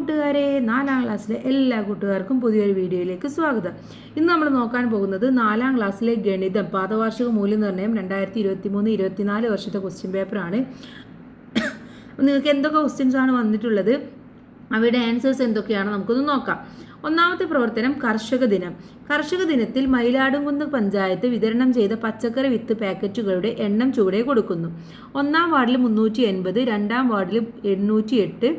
കൂട്ടുകാരെ, 4ാം ക്ലാസ്സിലെ എല്ലാ കൂട്ടുകാർക്കും പുതിയൊരു വീഡിയോയിലേക്ക് സ്വാഗതം. ഇന്ന് നമ്മൾ നോക്കാൻ പോകുന്നത് 4ാം ക്ലാസ്സിലെ ഗണിതം പാദവാർഷിക മൂല്യനിർണ്ണയം 2023-24 വർഷത്തെ ക്വസ്റ്റ്യൻ പേപ്പറാണ്. നിങ്ങൾക്ക് എന്തൊക്കെ ക്വസ്റ്റ്യൻസ് ആണ് വന്നിട്ടുള്ളത്, അവയുടെ ആൻസേഴ്സ് എന്തൊക്കെയാണ് നമുക്കൊന്ന് നോക്കാം. ഒന്നാമത്തെ പ്രവർത്തനം കർഷക ദിനം. കർഷക ദിനത്തിൽ മയിലാടുംകുന്ന് പഞ്ചായത്ത് വിതരണം ചെയ്ത പച്ചക്കറി വിത്ത് പാക്കറ്റുകളുടെ എണ്ണം ചുവടെ കൊടുക്കുന്നു. 1ാം വാർഡിൽ 380, 2ാം വാർഡിൽ 808,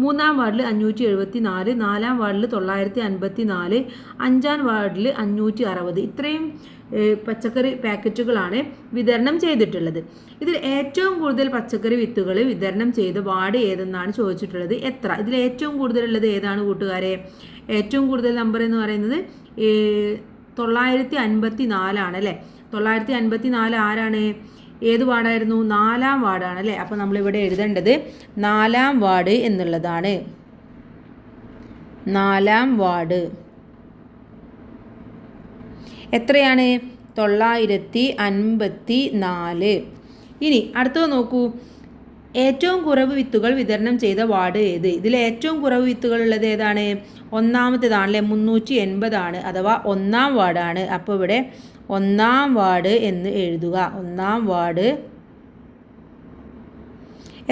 3ാം വാർഡിൽ 574, 4ാം വാർഡിൽ 954, 5ാം വാർഡിൽ 560. ഇത്രയും പച്ചക്കറി പാക്കറ്റുകളാണ് വിതരണം ചെയ്തിട്ടുള്ളത്. ഇതിൽ ഏറ്റവും കൂടുതൽ പച്ചക്കറി വിത്തുകൾ വിതരണം ചെയ്ത വാർഡ് ഏതെന്നാണ് ചോദിച്ചിട്ടുള്ളത്. എത്ര? ഇതിൽ ഏറ്റവും കൂടുതലുള്ളത് ഏതാണ് കൂട്ടുകാരെ? ഏറ്റവും കൂടുതൽ നമ്പർ എന്ന് പറയുന്നത് 954 ആണ് അല്ലേ. 954 ആരാണ്? ഏത് വാർഡായിരുന്നു? 4ാം വാർഡാണ് അല്ലേ. അപ്പോൾ നമ്മളിവിടെ എഴുതേണ്ടത് 4ാം വാർഡ് എന്നുള്ളതാണ്. 4ാം വാർഡ് എത്രയാണ്? 954. ഇനി അടുത്തത് നോക്കൂ. ഏറ്റവും കുറവ് വിത്തുകൾ വിതരണം ചെയ്ത വാർഡ് ഏത്? ഇതിൽ ഏറ്റവും കുറവ് വിത്തുകൾ ഉള്ളത് ഏതാണ്? ഒന്നാമത്തേതാണല്ലേ, 380 ആണ്, അഥവാ 1ാം വാർഡാണ്. അപ്പോൾ ഇവിടെ 1ാം വാർഡ് എന്ന് എഴുതുക. 1ാം വാർഡ്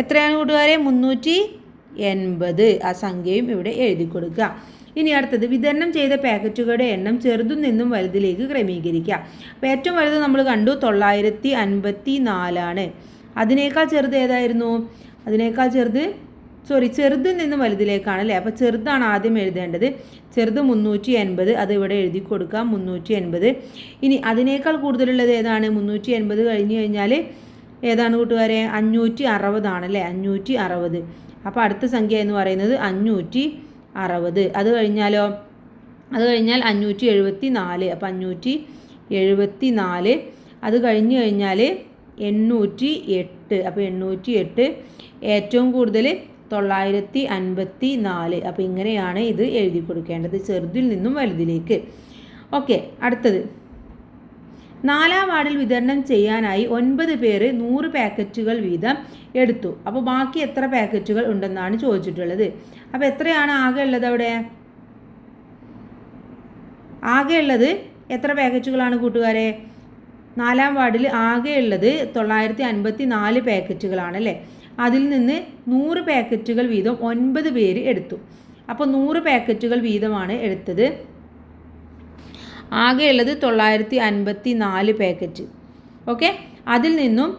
എത്രയാണ് കൂട്ടുകാരെ? 380. ആ സംഖ്യയും ഇവിടെ എഴുതി കൊടുക്കുക. ഇനി അടുത്തത് വിതരണം ചെയ്ത പാക്കറ്റുകളുടെ എണ്ണം ചെറുതിൽ നിന്നും വലുതിലേക്ക് ക്രമീകരിക്കുക. അപ്പോൾ ഏറ്റവും വലുത് നമ്മൾ കണ്ടു, 954 ആണ്. അതിനേക്കാൾ ചെറുത് ഏതായിരുന്നു? അതിനേക്കാൾ ചെറുത് ചെറുതിൽ നിന്നും വലുതിലേക്കാണ് അല്ലേ. അപ്പോൾ ചെറുതാണ് ആദ്യം എഴുതേണ്ടത്. ചെറുത് 380, അത് ഇവിടെ എഴുതി കൊടുക്കാം, 380. ഇനി അതിനേക്കാൾ കൂടുതലുള്ളത് ഏതാണ്? 380 കഴിഞ്ഞ് കഴിഞ്ഞാൽ ഏതാണ് കൂട്ടുകാരെ? 560 ആണല്ലേ, 560. അപ്പോൾ അടുത്ത സംഖ്യ എന്ന് പറയുന്നത് 560. അത് കഴിഞ്ഞാലോ? അത് കഴിഞ്ഞാൽ 574. അപ്പോൾ 574. അത് കഴിഞ്ഞ് കഴിഞ്ഞാൽ 808. അപ്പോൾ 808. ഏറ്റവും കൂടുതൽ 954. അപ്പോൾ ഇങ്ങനെയാണ് ഇത് എഴുതി കൊടുക്കേണ്ടത്, ചെറുതിൽ നിന്നും വലുതിലേക്ക്. ഓക്കെ, അടുത്തത് 4ാം വാർഡിൽ വിതരണം ചെയ്യാനായി 9 പേര് 100 പാക്കറ്റുകൾ വീതം എടുത്തു. അപ്പോൾ ബാക്കി എത്ര പാക്കറ്റുകൾ ഉണ്ടെന്നാണ് ചോദിച്ചിട്ടുള്ളത്. അപ്പോൾ എത്രയാണ് ആകെ ഉള്ളത്? അവിടെ ആകെ ഉള്ളത് എത്ര പാക്കറ്റുകളാണ് കൂട്ടുകാരെ? 4ാം വാർഡിൽ ആകെ ഉള്ളത് 954 പാക്കറ്റുകളാണ് അല്ലേ. അതിൽ നിന്ന് 100 പാക്കറ്റുകൾ വീതം 9 പേര് എടുത്തു. അപ്പോൾ 100 പാക്കറ്റുകൾ വീതമാണ് എടുത്തത്. ആകെ ഉള്ളത് 954 പാക്കറ്റ്. ഓക്കെ, അതിൽ നിന്നും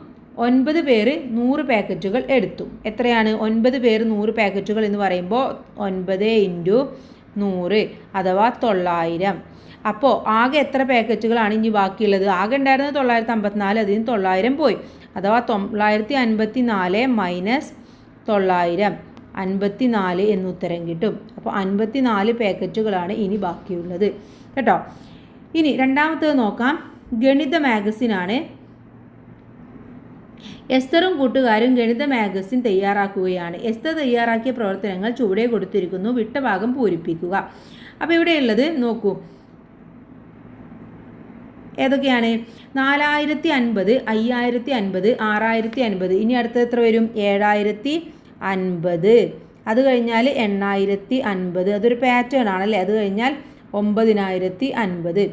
9 പേര് 100 പാക്കറ്റുകൾ എടുത്തു. എത്രയാണ്? 9 പേര് 100 പാക്കറ്റുകൾ എന്ന് പറയുമ്പോൾ 9 × 100 അഥവാ 900. അപ്പോൾ ആകെ എത്ര പാക്കറ്റുകളാണ് ഇനി ബാക്കിയുള്ളത്? ആകെ ഉണ്ടായിരുന്നത് 954, അതിൽ നിന്ന് 900 പോയി. അഥവാ 954 മൈനസ് 900, 54 എന്ന് ഉത്തരം കിട്ടും. അപ്പോൾ 54 പാക്കറ്റുകളാണ് ഇനി ബാക്കിയുള്ളത് കേട്ടോ. ഇനി രണ്ടാമത്തേത് നോക്കാം. ഗണിത മാഗസിനാണ്. എസ്തറും കൂട്ടുകാരും ഗണിത മാഗസിൻ തയ്യാറാക്കുകയാണ്. എസ്തർ തയ്യാറാക്കിയ പ്രവർത്തനങ്ങൾ ചുവടെ കൊടുത്തിരിക്കുന്നു. വിട്ട ഭാഗം പൂരിപ്പിക്കുക. അപ്പോൾ ഇവിടെയുള്ളത് നോക്കൂ, ഏതൊക്കെയാണ്? 4050, 5050, 6050. ഇനി അടുത്തത് എത്ര വരും? 7050. അത് കഴിഞ്ഞാൽ 8050. അതൊരു പാറ്റേൺ ആണല്ലേ. അത് കഴിഞ്ഞാൽ 9050.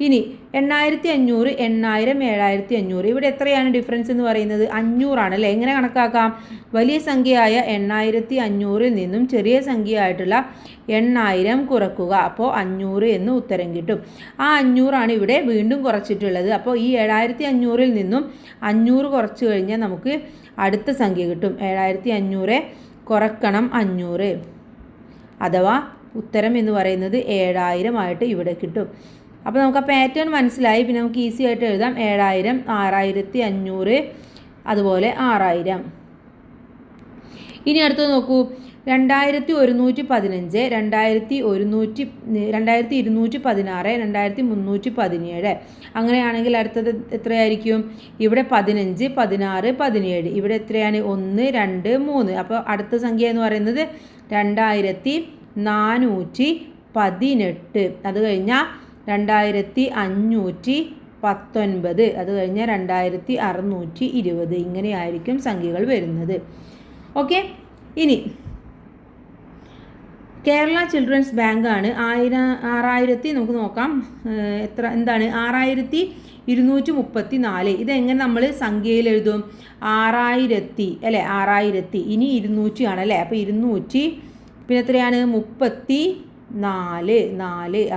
ഇനി 8500, 8000, 7500. ഇവിടെ എത്രയാണ് ഡിഫറൻസ് എന്ന് പറയുന്നത്? 500 ആണല്ലേ. എങ്ങനെ കണക്കാക്കാം? വലിയ സംഖ്യയായ 8500 നിന്നും ചെറിയ സംഖ്യയായിട്ടുള്ള 8000 കുറക്കുക. അപ്പോൾ 500 എന്ന് ഉത്തരം കിട്ടും. ആ 500 ആണ് ഇവിടെ വീണ്ടും കുറച്ചിട്ടുള്ളത്. അപ്പോൾ ഈ 7500 നിന്നും 500 കുറച്ച് കഴിഞ്ഞാൽ നമുക്ക് അടുത്ത സംഖ്യ കിട്ടും. 7500 കുറക്കണം 500, അഥവാ ഉത്തരം എന്ന് പറയുന്നത് 7000 ആയിട്ട് ഇവിടെ കിട്ടും. അപ്പോൾ നമുക്ക് ആ പാറ്റേൺ മനസ്സിലായി. പിന്നെ നമുക്ക് ഈസി ആയിട്ട് എഴുതാം. 7000, 6500, അതുപോലെ 6000. ഇനി അടുത്തത് നോക്കൂ. 2115, 2216, 2317. അങ്ങനെയാണെങ്കിൽ അടുത്തത് എത്രയായിരിക്കും? ഇവിടെ 15, 16, 17. ഇവിടെ എത്രയാണ്? 1, 2, 3. അപ്പോൾ അടുത്ത സംഖ്യ എന്ന് പറയുന്നത് 2418. അത് കഴിഞ്ഞാൽ 2519. അത് കഴിഞ്ഞാൽ 2620. ഇങ്ങനെയായിരിക്കും സംഖ്യകൾ വരുന്നത്. ഓക്കെ, ഇനി കേരള ചിൽഡ്രൻസ് ബാങ്കാണ് 6000 നമുക്ക് നോക്കാം എന്താണ് 6234. ഇതെങ്ങനെ നമ്മൾ സംഖ്യയിൽ എഴുതും? 6000 അല്ലേ, 6000 ഇനി 200 ആണ് അല്ലേ, അപ്പോൾ 200 പിന്നെ എത്രയാണ് 34.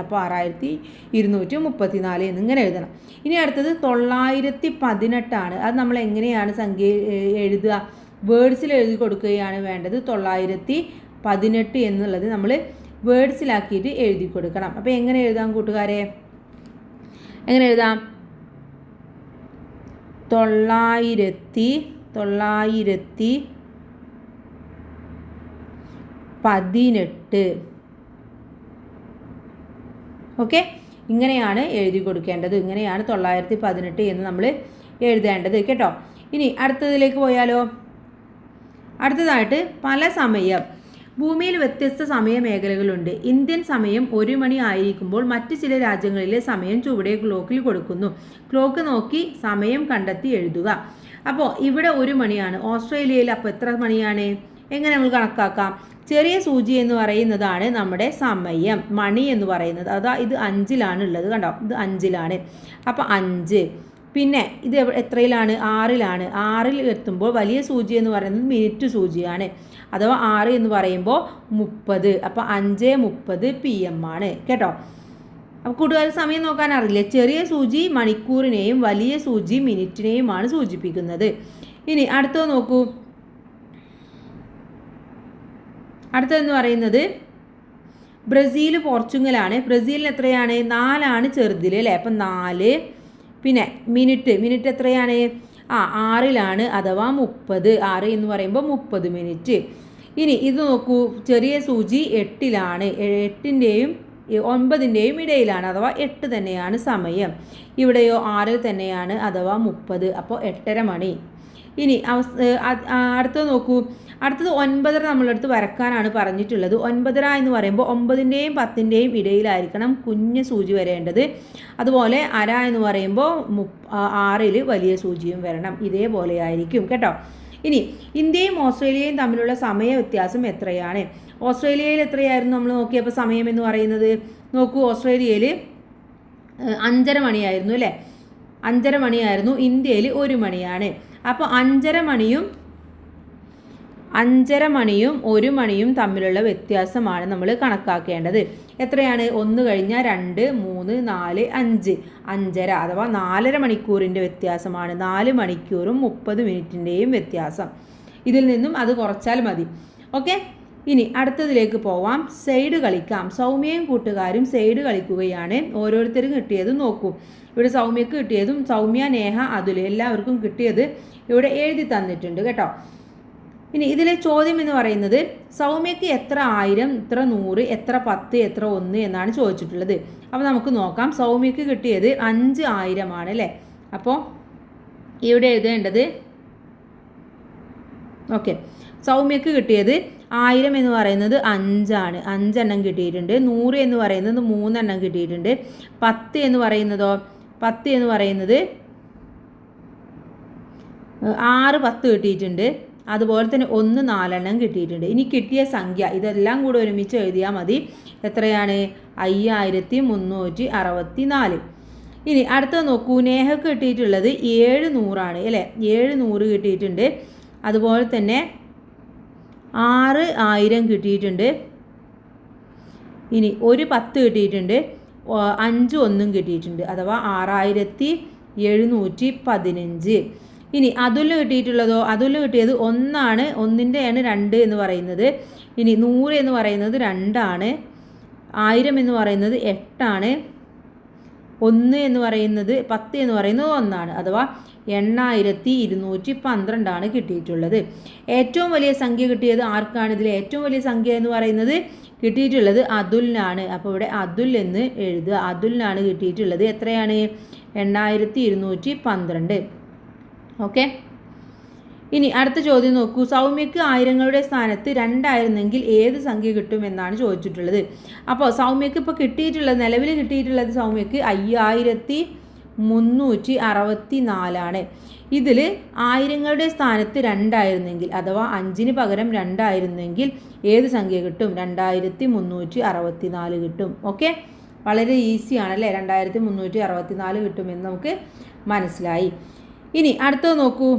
അപ്പോൾ 6234 എന്നിങ്ങനെ എഴുതണം. ഇനി അടുത്തത് 918 ആണ്. അത് നമ്മൾ എങ്ങനെയാണ് സംഖ്യ എഴുതുക? വേർഡ്സിൽ എഴുതി കൊടുക്കുകയാണ് വേണ്ടത്. 918 എന്നുള്ളത് നമ്മൾ വേർഡ്സിലാക്കിയിട്ട് എഴുതി കൊടുക്കണം. അപ്പോൾ എങ്ങനെ എഴുതാം കൂട്ടുകാരെ? എങ്ങനെ എഴുതാം? 918. ഓക്കെ, ഇങ്ങനെയാണ് എഴുതി കൊടുക്കേണ്ടത്. ഇങ്ങനെയാണ് 918 എന്ന് നമ്മൾ എഴുതേണ്ടത് കേട്ടോ. ഇനി അടുത്തതിലേക്ക് പോയാലോ? അടുത്തതായിട്ട് പല സമയം. ഭൂമിയിൽ വ്യത്യസ്ത സമയമേഖലകളുണ്ട്. ഇന്ത്യൻ സമയം 1 മണി ആയിരിക്കുമ്പോൾ മറ്റ് ചില രാജ്യങ്ങളിലെ സമയം ചുവടെ ക്ലോക്കിൽ കൊടുക്കുന്നു. ക്ലോക്ക് നോക്കി സമയം കണ്ടെത്തി എഴുതുക. അപ്പോൾ ഇവിടെ 1 മണിയാണ്. ഓസ്ട്രേലിയയിൽ അപ്പോൾ എത്ര മണിയാണ്? എങ്ങനെ നമ്മൾ കണക്കാക്കാം? ചെറിയ സൂചി എന്ന് പറയുന്നതാണ് നമ്മുടെ സമയം. മണി എന്ന് പറയുന്നത് അതാ ഇത് 5-ലാണ് ഉള്ളത്. കണ്ടോ, ഇത് 5-ലാണ്. അപ്പോൾ 5. പിന്നെ ഇത് എത്രയിലാണ്? 6-ലാണ്. 6-ൽ എത്തുമ്പോൾ വലിയ സൂചി എന്ന് പറയുന്നത് മിനിറ്റ് സൂചിയാണ്. അഥവാ 6 എന്ന് പറയുമ്പോൾ 30. അപ്പോൾ 5:30 PM ആണ് കേട്ടോ. അപ്പോൾ കൂട്ടുകാർ സമയം നോക്കാൻ അറിയില്ല. ചെറിയ സൂചി മണിക്കൂറിനെയും വലിയ സൂചി മിനിറ്റിനെയുമാണ് സൂചിപ്പിക്കുന്നത്. ഇനി അടുത്തത് നോക്കൂ. അടുത്തതെന്ന് പറയുന്നത് ബ്രസീൽ പോർച്ചുഗലാണ്. ബ്രസീലിന് എത്രയാണ്? 4 ചെറുതിൽ അല്ലേ, അപ്പം 4. പിന്നെ മിനിറ്റ് എത്രയാണ്? 6-ലാണ് അഥവാ 30. 6 എന്ന് പറയുമ്പോൾ 30 മിനിറ്റ്. ഇനി ഇത് നോക്കൂ, ചെറിയ സൂചി 8-ലാണ്. 8-ൻ്റെയും 9-ൻ്റെയും ഇടയിലാണ് അഥവാ 8 തന്നെയാണ് സമയം. ഇവിടെയോ 6 തന്നെയാണ് അഥവാ 30. അപ്പോൾ 8:30 മണി. ഇനി അടുത്തത് നോക്കൂ. അടുത്തത് 9:30 നമ്മളടുത്ത് വരക്കാനാണ് പറഞ്ഞിട്ടുള്ളത്. 9:30 എന്ന് പറയുമ്പോൾ 9-ൻ്റെയും 10-ൻ്റെയും ഇടയിലായിരിക്കണം കുഞ്ഞ് സൂചി വരേണ്ടത്. അതുപോലെ 1/2 എന്ന് പറയുമ്പോൾ 6-ൽ വലിയ സൂചിയും വരണം. ഇതേപോലെ ആയിരിക്കും കേട്ടോ. ഇനി ഇന്ത്യയും ഓസ്ട്രേലിയയും തമ്മിലുള്ള സമയ വ്യത്യാസം എത്രയാണ്? ഓസ്ട്രേലിയയിൽ എത്രയായിരുന്നു നമ്മൾ നോക്കിയപ്പോൾ സമയം എന്ന് പറയുന്നത്? നോക്കൂ, ഓസ്ട്രേലിയയിൽ 5:30 മണിയായിരുന്നു അല്ലേ, 5:30 മണിയായിരുന്നു. ഇന്ത്യയിൽ 1 മണിയാണ്. അപ്പോൾ 5:30 മണിയും 1 മണിയും തമ്മിലുള്ള വ്യത്യാസമാണ് നമ്മൾ കണക്കാക്കേണ്ടത്. എത്രയാണ്? 1 കഴിഞ്ഞാൽ 2, 3, 4, 5. 5:30 അഥവാ 4:30 മണിക്കൂറിൻ്റെ വ്യത്യാസമാണ്. 4 മണിക്കൂറും 30 മിനിറ്റിൻ്റെയും വ്യത്യാസം. ഇതിൽ നിന്നും അത് കുറച്ചാൽ മതി. ഓക്കെ, ഇനി അടുത്തതിലേക്ക് പോവാം. സൈഡ് കളിക്കാം. സൗമ്യയും കൂട്ടുകാരും സൈഡ് കളിക്കുകയാണ്. ഓരോരുത്തരും കിട്ടിയതും നോക്കൂ. ഇവിടെ സൗമ്യക്ക് കിട്ടിയതും സൗമ്യ, നേഹ, അതുൽ എല്ലാവർക്കും കിട്ടിയത് ഇവിടെ എഴുതി തന്നിട്ടുണ്ട് കേട്ടോ. ഇനി ഇതിലെ ചോദ്യം എന്ന് പറയുന്നത് സൗമ്യക്ക് എത്ര 1000, എത്ര 100, എത്ര 10, എത്ര 1 എന്നാണ് ചോദിച്ചിട്ടുള്ളത്. അപ്പോൾ നമുക്ക് നോക്കാം. സൗമ്യക്ക് കിട്ടിയത് 5000 ആണ് അല്ലേ. അപ്പോൾ ഇവിടെ എഴുതേണ്ടത് ഓക്കെ, സൗമ്യക്ക് കിട്ടിയത് 1000 എന്ന് പറയുന്നത് 5 ആണ്. 5 എണ്ണം കിട്ടിയിട്ടുണ്ട്. 100 എന്ന് പറയുന്നത് 3 എണ്ണം കിട്ടിയിട്ടുണ്ട്. 10 എന്ന് പറയുന്നതോ? 10 എന്ന് പറയുന്നത് 6 10 കിട്ടിയിട്ടുണ്ട്. അതുപോലെ തന്നെ 1 4 എണ്ണം കിട്ടിയിട്ടുണ്ട്. ഇനി കിട്ടിയ സംഖ്യ ഇതെല്ലാം കൂടെ ഒരുമിച്ച് എഴുതിയാൽ മതി. എത്രയാണ്? 5364. ഇനി അടുത്തത് നോക്കൂ. നേഹക്ക് കിട്ടിയിട്ടുള്ളത് 700 ആണ് അല്ലേ, 700 കിട്ടിയിട്ടുണ്ട്. അതുപോലെ തന്നെ 6000 കിട്ടിയിട്ടുണ്ട്. ഇനി ഒരു 10 കിട്ടിയിട്ടുണ്ട്. 5 1 കിട്ടിയിട്ടുണ്ട് അഥവാ 6715. ഇനി അതുലിന് കിട്ടിയിട്ടുള്ളതോ? അതുലിന് കിട്ടിയത് 1 ആണ്. 1-ൻ്റെയാണ് 2 എന്ന് പറയുന്നത്. ഇനി 100 എന്ന് പറയുന്നത് 2 ആണ്. 1000 എന്ന് പറയുന്നത് 8 ആണ്. 1 എന്ന് പറയുന്നത് 10 എന്ന് പറയുന്നത് 1 ആണ്. അഥവാ 8212 ആണ് കിട്ടിയിട്ടുള്ളത്. ഏറ്റവും വലിയ സംഖ്യ കിട്ടിയത് ആർക്കാണ്? ഇതിൽ ഏറ്റവും വലിയ സംഖ്യ എന്ന് പറയുന്നത് കിട്ടിയിട്ടുള്ളത് അതുലിനാണ്. അപ്പോൾ ഇവിടെ അതുൽ എന്ന് എഴുതുക. അതുലിനാണ് കിട്ടിയിട്ടുള്ളത്. എത്രയാണ്? 8212. ഓക്കെ, ഇനി അടുത്ത ചോദ്യം നോക്കൂ. സൗമ്യക്ക് 1000ങ്ങളുടെ സ്ഥാനത്ത് 2 ആയിരുന്നെങ്കിൽ ഏത് സംഖ്യ കിട്ടുമെന്നാണ് ചോദിച്ചിട്ടുള്ളത്. അപ്പോൾ സൗമ്യക്ക് ഇപ്പോൾ കിട്ടിയിട്ടുള്ളത്, നിലവിൽ കിട്ടിയിട്ടുള്ളത് സൗമ്യക്ക് 5364 ആണ്. ഇതിൽ ആയിരങ്ങളുടെ സ്ഥാനത്ത് 2 ആയിരുന്നെങ്കിൽ അഥവാ 5-ന് പകരം 2 ആയിരുന്നെങ്കിൽ ഏത് സംഖ്യ കിട്ടും? 2364 കിട്ടും. ഓക്കെ, വളരെ ഈസിയാണ് അല്ലേ? 2364 കിട്ടുമെന്ന് നമുക്ക് മനസ്സിലായി. ഇനി അടുത്തത് നോക്കൂ.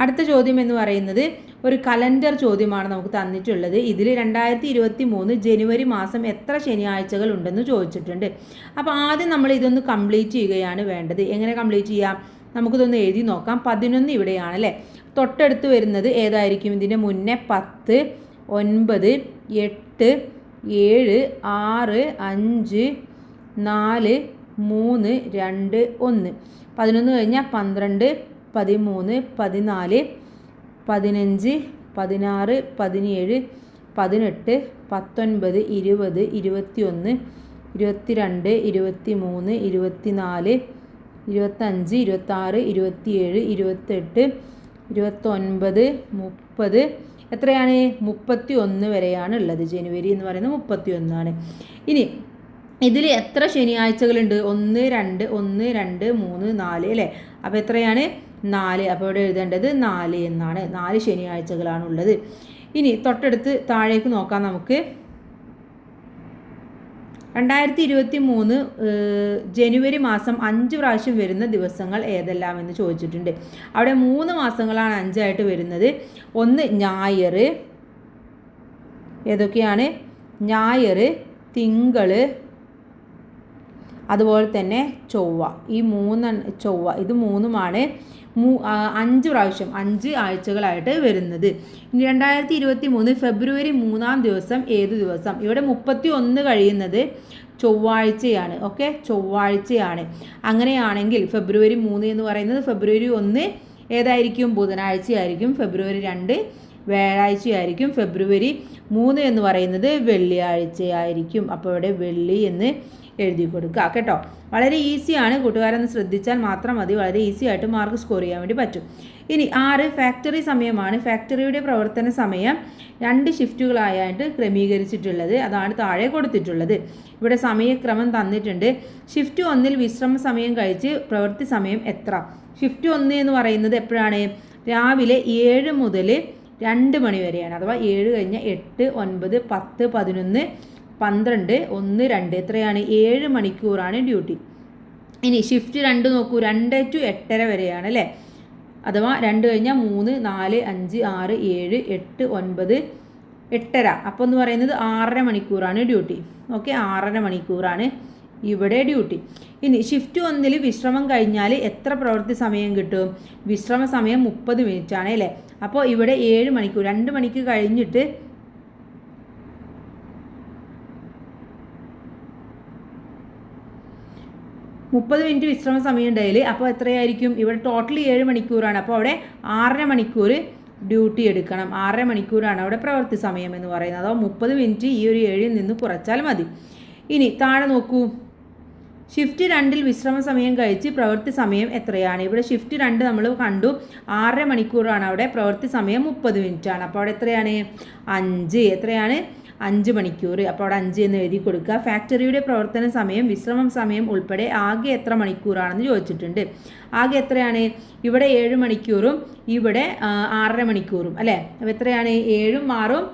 അടുത്ത ചോദ്യം എന്ന് പറയുന്നത് ഒരു കലണ്ടർ ചോദ്യമാണ് നമുക്ക് തന്നിട്ടുള്ളത്. ഇതിൽ 2023 ജനുവരി മാസം എത്ര ശനിയാഴ്ചകൾ ഉണ്ടെന്ന് ചോദിച്ചിട്ടുണ്ട്. അപ്പോൾ ആദ്യം നമ്മൾ ഇതൊന്ന് കംപ്ലീറ്റ് ചെയ്യുകയാണ് വേണ്ടത്. എങ്ങനെ കംപ്ലീറ്റ് ചെയ്യാം? നമുക്കിതൊന്ന് എഴുതി നോക്കാം. 11 ഇവിടെയാണ് അല്ലേ? തൊട്ടടുത്ത് വരുന്നത് ഏതായിരിക്കും? ഇതിൻ്റെ മുന്നേ 10, 9, 8, 7, 6, 5, 4, 3, 2, 1. 11 കഴിഞ്ഞാൽ 12, 13, 14, 15, 16, 17, 18, 19, 20, 21, 22, 23, 24, 25, 26, 27, 28, 29, 30. എത്രയാണ്? 31 വരെയാണ് ഉള്ളത്. ജനുവരി എന്ന് പറയുന്നത് 31 ആണ്. ഇനി ഇതിൽ എത്ര ശനിയാഴ്ചകളുണ്ട്? 1, 2, 1, 2, 3, 4 അല്ലേ? അപ്പോൾ എത്രയാണ്? 4. അപ്പോൾ ഇവിടെ എഴുതേണ്ടത് 4 എന്നാണ്. 4 ശനിയാഴ്ചകളാണുള്ളത്. ഇനി തൊട്ടടുത്ത് താഴേക്ക് നോക്കാം നമുക്ക്. 2023 ജനുവരി മാസം 5 പ്രാവശ്യം വരുന്ന ദിവസങ്ങൾ ഏതെല്ലാം എന്ന് ചോദിച്ചിട്ടുണ്ട്. അവിടെ 3 മാസങ്ങളാണ് 5 ആയിട്ട് വരുന്നത്. ഒന്ന് ഞായർ. ഏതൊക്കെയാണ്? ഞായർ, തിങ്കൾ, അതുപോലെ തന്നെ ചൊവ്വ. ഈ 3 ചൊവ്വ, ഇത് 3ഉമാണ് 5 പ്രാവശ്യം 5 ആഴ്ചകളായിട്ട് വരുന്നത്. ഇനി 2023 ഫെബ്രുവരി 3-ാം ദിവസം ഏത് ദിവസം? ഇവിടെ 31 കഴിയുന്നത് ചൊവ്വാഴ്ചയാണ്. ഓക്കെ, ചൊവ്വാഴ്ചയാണ്. അങ്ങനെയാണെങ്കിൽ ഫെബ്രുവരി 3 എന്ന് പറയുന്നത് ഫെബ്രുവരി 1 ഏതായിരിക്കും? ബുധനാഴ്ചയായിരിക്കും. ഫെബ്രുവരി 2 വ്യാഴാഴ്ചയായിരിക്കും. ഫെബ്രുവരി 3 എന്ന് പറയുന്നത് വെള്ളിയാഴ്ചയായിരിക്കും. അപ്പോൾ ഇവിടെ വെള്ളി എന്ന് എഴുതി കൊടുക്കുക കേട്ടോ. വളരെ ഈസിയാണ്. കൂട്ടുകാരൊന്ന് ശ്രദ്ധിച്ചാൽ മാത്രം മതി. വളരെ ഈസി ആയിട്ട് മാർക്ക് സ്കോർ ചെയ്യാൻ വേണ്ടി പറ്റും. ഇനി 6 ഫാക്ടറി സമയമാണ്. ഫാക്ടറിയുടെ പ്രവർത്തന സമയം 2 ഷിഫ്റ്റുകളായിട്ട് ക്രമീകരിച്ചിട്ടുള്ളത്. അതാണ് താഴെ കൊടുത്തിട്ടുള്ളത്. ഇവിടെ സമയക്രമം തന്നിട്ടുണ്ട്. ഷിഫ്റ്റ് 1-ൽ വിശ്രമ സമയം കഴിച്ച് പ്രവൃത്തി സമയം എത്ര? ഷിഫ്റ്റ് 1 എന്ന് പറയുന്നത് എപ്പോഴാണ്? രാവിലെ 7 മുതൽ 2 മണി വരെയാണ്. അഥവാ 7 കഴിഞ്ഞ 8, 9, 10, 11, 12, 1, 2 എത്രയാണ്? 7 മണിക്കൂറാണ് ഡ്യൂട്ടി. ഇനി ഷിഫ്റ്റ് 2 നോക്കൂ. 2 to 8:30 വരെയാണ് അല്ലേ? അഥവാ 2 കഴിഞ്ഞാൽ 3, 4, 5, 6, 7, 8, 9, 8:30. അപ്പോൾ എന്ന് പറയുന്നത് 6.5 മണിക്കൂറാണ് ഡ്യൂട്ടി. ഓക്കെ, 6.5 മണിക്കൂറാണ് ഇവിടെ ഡ്യൂട്ടി. ഇനി ഷിഫ്റ്റ് 1-ൽ വിശ്രമം കഴിഞ്ഞാൽ എത്ര പ്രവൃത്തി സമയം കിട്ടും? വിശ്രമ സമയം 30 മിനിറ്റ് ആണ് അല്ലേ? അപ്പോൾ ഇവിടെ 7 മണിക്കൂർ, 2 മണിക്ക് കഴിഞ്ഞിട്ട് 30 മിനിറ്റ് വിശ്രമ സമയം ഉണ്ടായാൽ അപ്പോൾ എത്രയായിരിക്കും? ഇവിടെ ടോട്ടൽ 7 മണിക്കൂറാണ്. അപ്പോൾ അവിടെ 6.5 മണിക്കൂർ ഡ്യൂട്ടി എടുക്കണം. 6.5 മണിക്കൂറാണ് അവിടെ പ്രവൃത്തി സമയം എന്ന് പറയുന്നത്. അതോ 30 മിനിറ്റ് ഈ ഒരു 7-ൽ നിന്ന് കുറച്ചാൽ മതി. ഇനി താഴെ നോക്കൂ. ഷിഫ്റ്റ് 2-ൽ വിശ്രമ സമയം കഴിച്ച് പ്രവൃത്തി സമയം എത്രയാണ്? ഇവിടെ ഷിഫ്റ്റ് 2 നമ്മൾ കണ്ടു. 6.5 മണിക്കൂറാണ് അവിടെ. പ്രവൃത്തി സമയം 30 മിനിറ്റാണ്. അപ്പോൾ അവിടെ എത്രയാണ്? 5. എത്രയാണ്? 5 മണിക്കൂർ. അപ്പോൾ അവിടെ 5 എന്ന് എഴുതി കൊടുക്കുക. ഫാക്ടറിയുടെ പ്രവർത്തന സമയം വിശ്രമം സമയം ഉൾപ്പെടെ ആകെ എത്ര മണിക്കൂറാണെന്ന് ചോദിച്ചിട്ടുണ്ട്. ആകെ എത്രയാണ്? ഇവിടെ 7 മണിക്കൂറും ഇവിടെ 6.5 മണിക്കൂറും അല്ലേ? അപ്പോൾ എത്രയാണ്? 7ഉം 6ഉം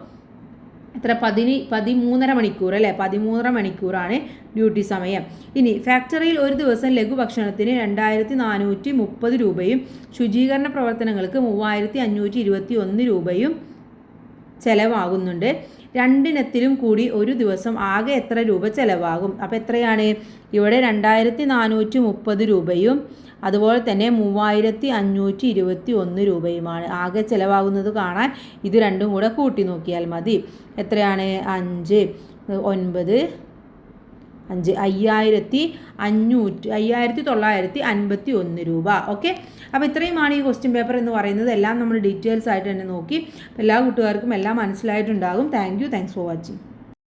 എത്ര? 13.5 മണിക്കൂർ അല്ലേ? 13.5 മണിക്കൂറാണ് ഡ്യൂട്ടി സമയം. ഇനി ഫാക്ടറിയിൽ ഒരു ദിവസം ലഘുഭക്ഷണത്തിന് 2430 രൂപയും ശുചീകരണ പ്രവർത്തനങ്ങൾക്ക് 3521 രൂപയും ചെലവാകുന്നുണ്ട്. രണ്ടിനത്തിലും കൂടി ഒരു ദിവസം ആകെ എത്ര രൂപ ചെലവാകും? അപ്പോൾ എത്രയാണ്? ഇവിടെ 2430 രൂപയും അതുപോലെ തന്നെ 3521 രൂപയുമാണ് ആകെ ചിലവാകുന്നത്. കാണാൻ ഇത് രണ്ടും കൂടെ കൂട്ടി നോക്കിയാൽ മതി. എത്രയാണ്? 5, 9, 5 5951 രൂപ. ഓക്കെ, അപ്പോൾ ഇത്രയുമാണ് ഈ ക്വസ്റ്റ്യൻ പേപ്പർ എന്ന് പറയുന്നത്. എല്ലാം നമ്മൾ ഡീറ്റെയിൽസ് ആയിട്ട് തന്നെ നോക്കി. എല്ലാ കൂട്ടുകാർക്കും എല്ലാം മനസ്സിലായിട്ടുണ്ടാകും. Thanks for watching.